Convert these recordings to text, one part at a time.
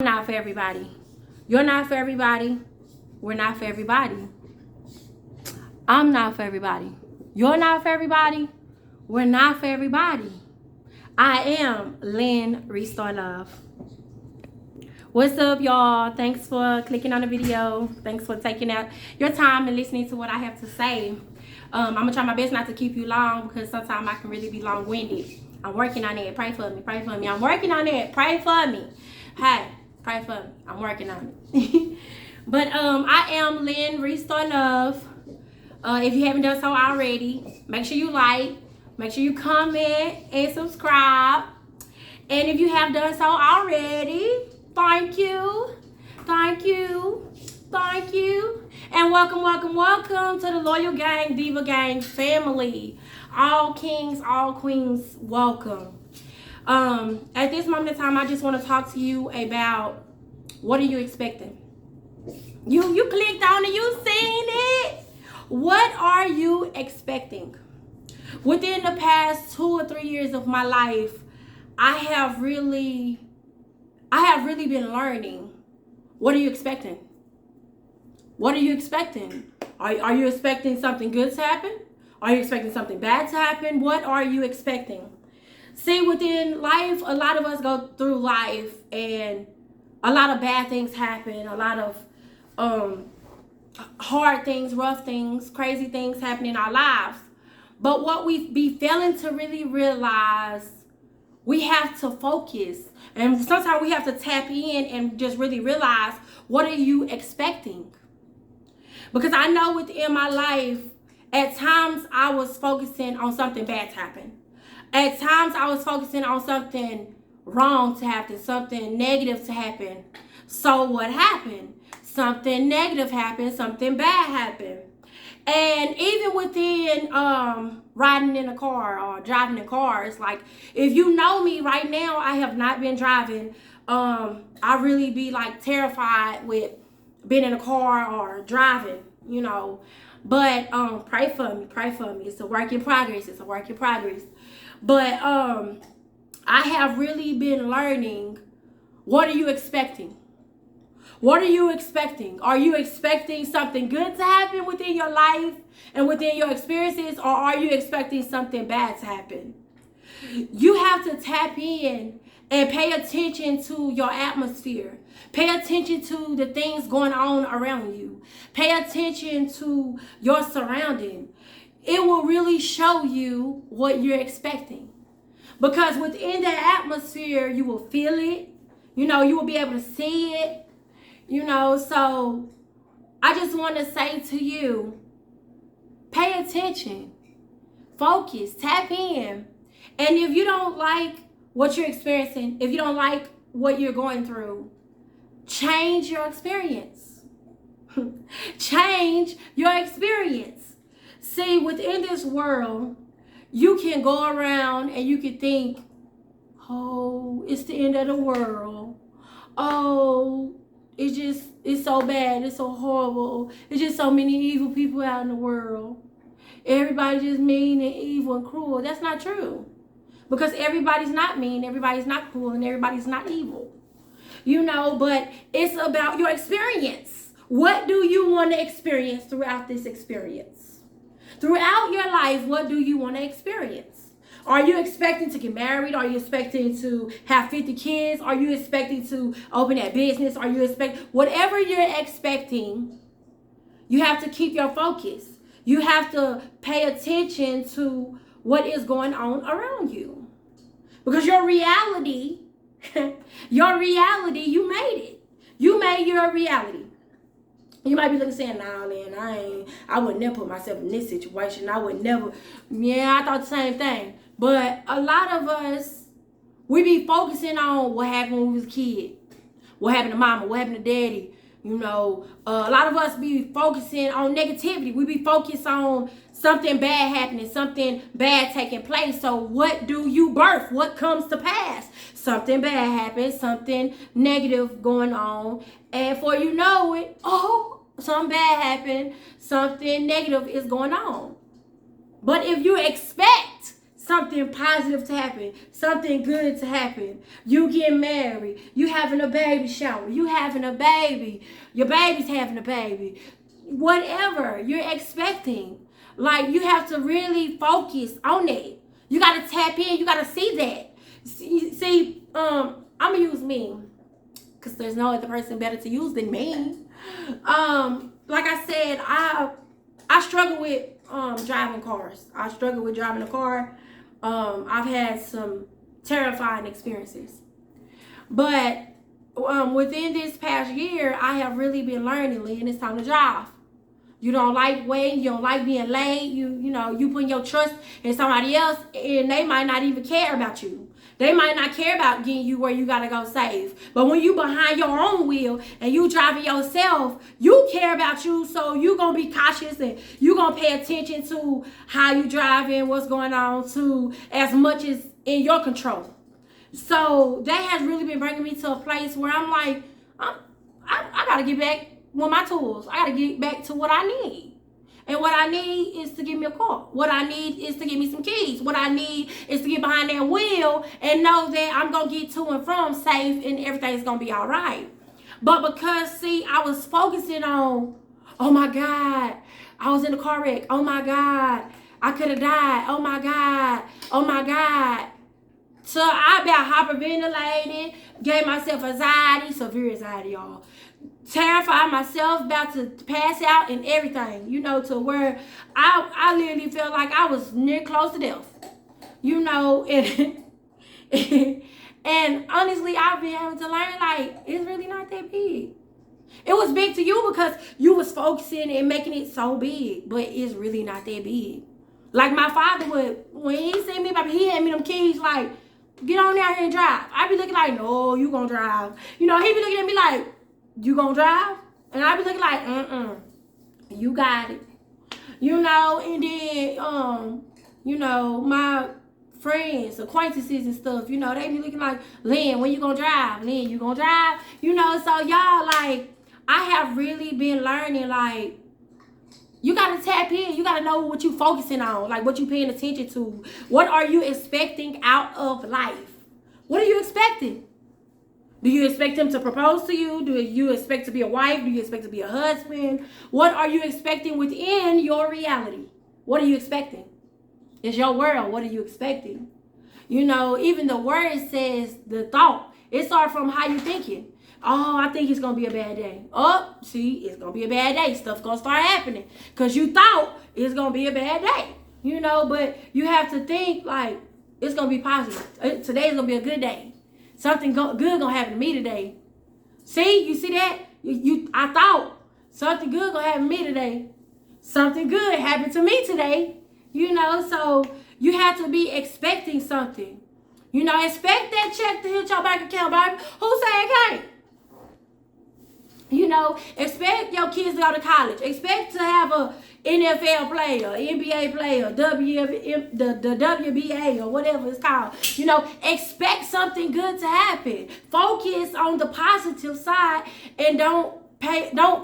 Not for everybody. You're not for everybody. We're not for everybody. I'm not for everybody. You're not for everybody. We're not for everybody. I am Lynn Restore Love. What's up, y'all? Thanks for clicking on the video. Thanks for taking out your time and listening to what I have to say. I'm gonna try my best not to keep you long because sometimes I can really be long-winded. I'm working on it. Pray for me. Pray for me. I'm working on it. Pray for me. Hey, pray for me. I'm working on it. But I am Lynn Restore Love. If you haven't done so already, make sure you like, make sure you comment and subscribe. And if you have done so already, thank you, thank you, thank you. And welcome, welcome, welcome to the Loyal Gang, Diva Gang family. All kings, all queens, welcome. At this moment in time, I just want to talk to you about what are you expecting? You clicked on it, you seen it. What are you expecting? Within the past 2 or 3 years of my life, I have really been learning. What are you expecting? What are you expecting? Are you expecting something good to happen? Are you expecting something bad to happen? What are you expecting? See, within life, a lot of us go through life and a lot of bad things happen. A lot of hard things, rough things, crazy things happen in our lives. But what we be failing to really realize, we have to focus. And sometimes we have to tap in and just really realize, what are you expecting? Because I know within my life, at times I was focusing on something bad to happen. At times I was focusing on something wrong to happen, something negative to happen. So what happened? Something negative happened, something bad happened. And even within riding in a car or driving in cars, like if you know me right now, I have not been driving. I really be like terrified with being in a car or driving, you know. But pray for me, pray for me. It's a work in progress. It's a work in progress. But I have really been learning. What are you expecting? What are you expecting? Are you expecting something good to happen within your life and within your experiences, or are you expecting something bad to happen? You have to tap in and pay attention to your atmosphere. Pay attention to the things going on around you. Pay attention to your surrounding. It will really show you what you're expecting. Because within that atmosphere, you will feel it. You know, you will be able to see it. You know, so I just want to say to you, pay attention, focus, tap in. And if you don't like what you're experiencing, if you don't like what you're going through, change your experience. Change your experience. See, within this world, you can go around and you can think, oh, it's the end of the world. Oh, it's so bad. It's so horrible. It's just so many evil people out in the world. Everybody's just mean and evil and cruel. That's not true. Because everybody's not mean, everybody's not cruel, and everybody's not evil. You know, but it's about your experience. What do you want to experience throughout this experience? Throughout your life, what do you want to experience? Are you expecting to get married? Are you expecting to have 50 kids? Are you expecting to open that business? Are you whatever you're expecting, you have to keep your focus. You have to pay attention to what is going on around you. Because your reality, you made it. You made your reality. You might be looking saying, nah, man, I would never put myself in this situation. I would never. Yeah, I thought the same thing. But a lot of us, we be focusing on what happened when we was a kid. What happened to mama, what happened to daddy. You know, a lot of us be focusing on negativity. We be focused on something bad happening, something bad taking place. So what do you birth? What comes to pass? Something bad happens, something negative going on. And before you know it, oh, something bad happened, something negative is going on. But if you expect something positive to happen, something good to happen. You get married, you having a baby shower, you having a baby, your baby's having a baby. Whatever you're expecting, like, you have to really focus on it. You got to tap in. You got to see that. See, I'm going to use me, because there's no other person better to use than me. Like I said, I struggle with driving cars. I struggle with driving a car. I've had some terrifying experiences. But within this past year, I have really been learning, Lynn, it's time to drive. You don't like waiting. You don't like being late. You know, you putting your trust in somebody else, and they might not even care about you. They might not care about getting you where you got to go safe. But when you behind your own wheel and you driving yourself, you care about you. So you going to be cautious, and you going to pay attention to how you driving, what's going on, to as much as in your control. So that has really been bringing me to a place where I'm like, I got to get back with my tools. I got to get back to what I need. And what I need is to give me a car. What I need is to give me some keys. What I need is to get behind that wheel and know that I'm going to get to and from safe and everything's going to be all right. But because, see, I was focusing on, oh my God, I was in a car wreck. Oh my God, I could have died. Oh my God. Oh my God. So I about hyperventilating, gave myself anxiety, severe anxiety, y'all. Terrified myself, about to pass out and everything, you know, to where I literally felt like I was near close to death, you know, and and honestly, I've been having to learn, like, it's really not that big. It was big to you because you was focusing and making it so big, but it's really not that big. Like my father would, when he seen me, he had me them keys, like, get on out here and drive. I'd be looking like, no, you gonna drive. You know, he'd be looking at me like, you gonna drive? And I be looking like, you got it. You know, and then, you know, my friends, acquaintances and stuff, you know, they be looking like, Lynn, when you gonna drive? Lynn, you gonna drive? You know, so y'all, like, I have really been learning, like, you gotta tap in. You gotta know what you focusing on, like what you paying attention to. What are you expecting out of life? What are you expecting? Do you expect him to propose to you? Do you expect to be a wife? Do you expect to be a husband? What are you expecting within your reality? What are you expecting? It's your world. What are you expecting? You know, even the word says the thought. It starts from how you thinking. Oh, I think it's going to be a bad day. Oh, see, it's going to be a bad day. Stuff's going to start happening because you thought it's going to be a bad day. You know, but you have to think like it's going to be positive. Today's going to be a good day. Something good gonna happen to me today. See, you see that? I thought something good gonna happen to me today. Something good happened to me today. You know, so you have to be expecting something. You know, expect that check to hit your bank account, baby. Who say it can't? You know, expect your kids to go to college. Expect to have a NFL player, NBA player, the WBA or whatever it's called. You know, expect something good to happen. Focus on the positive side and don't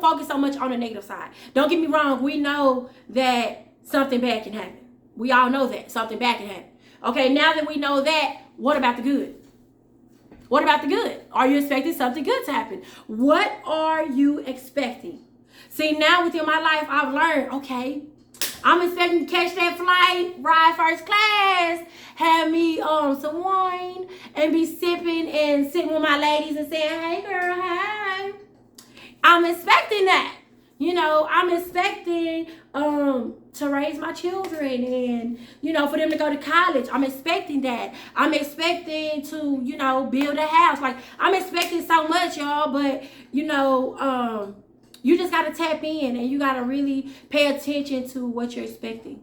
focus so much on the negative side. Don't get me wrong. We know that something bad can happen. We all know that something bad can happen. Okay, now that we know that, what about the good? What about the good? Are you expecting something good to happen? What are you expecting? See, now within my life, I've learned, okay, I'm expecting to catch that flight, ride first class, have me some wine, and be sipping and sitting with my ladies and saying, hey, girl, hey. I'm expecting that. You know, I'm expecting to raise my children and, you know, for them to go to college. I'm expecting that. I'm expecting to, you know, build a house. Like, I'm expecting so much, y'all, but, you know, you just got to tap in and you got to really pay attention to what you're expecting.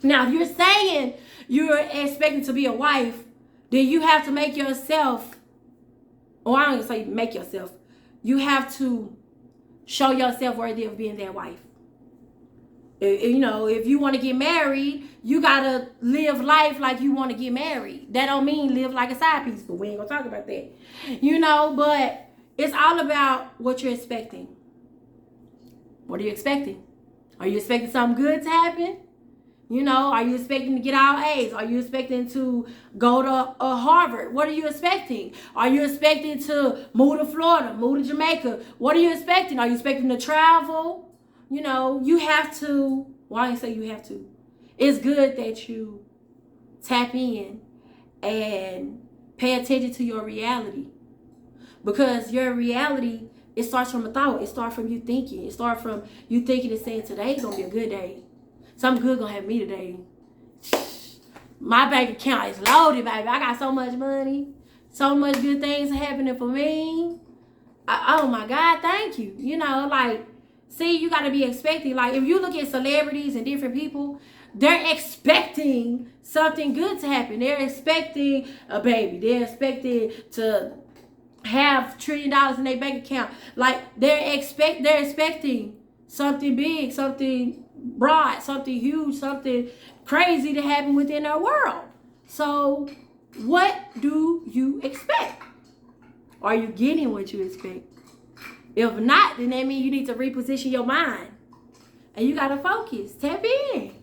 Now, if you're saying you're expecting to be a wife, then you have to make yourself, or I don't even say make yourself, you have to show yourself worthy of being that wife. You know, if you want to get married, you got to live life like you want to get married. That don't mean live like a side piece, but we ain't going to talk about that. You know, but it's all about what you're expecting. What are you expecting? Are you expecting something good to happen? You know, are you expecting to get all A's? Are you expecting to go to Harvard? What are you expecting? Are you expecting to move to Florida, move to Jamaica? What are you expecting? Are you expecting to travel? You know, you have to, well, I didn't say you have to. It's good that you tap in and pay attention to your reality. Because your reality, it starts from a thought. It starts from you thinking. It starts from you thinking and saying, today's going to be a good day. Something good gonna happen to me today. My bank account is loaded, baby. I got so much money. So much good things happening for me. Oh my God, thank you. You know, like, see, you gotta be expecting. Like, if you look at celebrities and different people, they're expecting something good to happen. They're expecting a baby. They're expecting to have $1 trillion in their bank account. Like, they're expecting something big, something broad, something huge, something crazy to happen within our world. So what do you expect? Are you getting what you expect? If not, then that means you need to reposition your mind. And you got to focus. Tap in.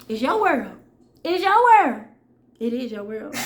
It's your world. It's your world. It is your world.